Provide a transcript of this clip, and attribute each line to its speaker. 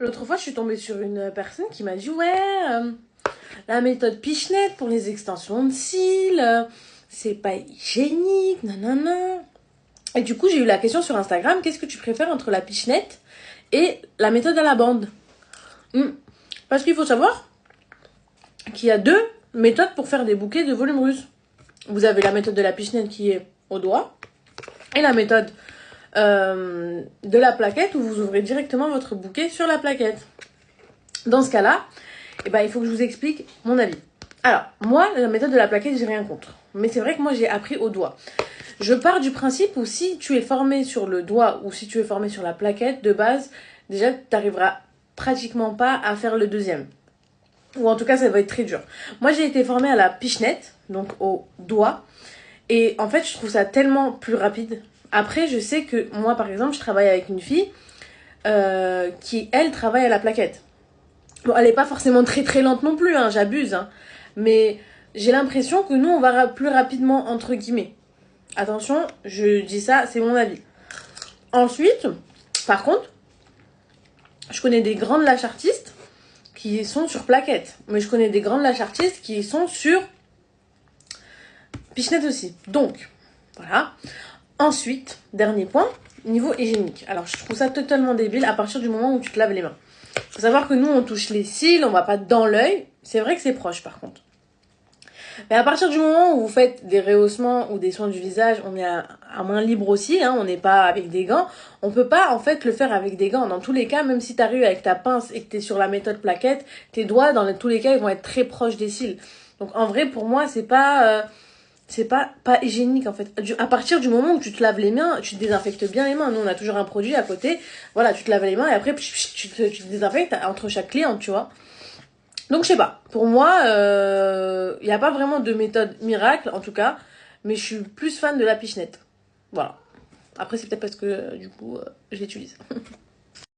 Speaker 1: L'autre fois, je suis tombée sur une personne qui m'a dit, ouais, la méthode Pichenette pour les extensions de cils, c'est pas hygiénique, nanana. Et du coup, j'ai eu la question sur Instagram, qu'est-ce que tu préfères entre la Pichenette et la méthode à la bande? Parce qu'il faut savoir qu'il y a deux méthodes pour faire des bouquets de volume russe. Vous avez la méthode de la Pichenette qui est au doigt, et la méthode de la plaquette où vous ouvrez directement votre bouquet sur la plaquette. Dans ce cas-là, il faut que je vous explique mon avis. Alors, moi, la méthode de la plaquette, j'ai rien contre. Mais c'est vrai que moi, j'ai appris au doigt. Je pars du principe où si tu es formé sur le doigt ou si tu es formé sur la plaquette, de base, déjà, tu n'arriveras pratiquement pas à faire le deuxième. Ou en tout cas, ça va être très dur. Moi, j'ai été formée à la pichenette, donc au doigt. Et en fait, je trouve ça tellement plus rapide. Après, je sais que moi, par exemple, je travaille avec une fille qui, elle, travaille à la plaquette. Bon, elle n'est pas forcément très très lente non plus, hein, j'abuse. Hein. Mais j'ai l'impression que nous, on va plus rapidement, entre guillemets. Attention, je dis ça, c'est mon avis. Ensuite, par contre, je connais des grandes lâches-artistes qui sont sur plaquette. Mais je connais des grandes lâches-artistes qui sont sur pichenette aussi. Donc, voilà. Ensuite, dernier point, niveau hygiénique. Alors, je trouve ça totalement débile à partir du moment où tu te laves les mains. Faut savoir que nous, on touche les cils, on va pas dans l'œil. C'est vrai que c'est proche, par contre. Mais à partir du moment où vous faites des rehaussements ou des soins du visage, on est à main libre aussi, hein, on n'est pas avec des gants. On peut pas, en fait, le faire avec des gants. Dans tous les cas, même si t'arrives avec ta pince et que t'es sur la méthode plaquette, tes doigts, dans tous les cas, ils vont être très proches des cils. Donc, en vrai, pour moi, c'est pas hygiénique, en fait. À partir du moment où tu te laves les mains, tu te désinfectes bien les mains. Nous, on a toujours un produit à côté. Voilà, tu te laves les mains et après, tu te désinfectes entre chaque cliente, tu vois. Donc, je sais pas. Pour moi, il n'y a pas vraiment de méthode miracle, en tout cas. Mais je suis plus fan de la pichenette. Voilà. Après, c'est peut-être parce que, du coup, je l'utilise.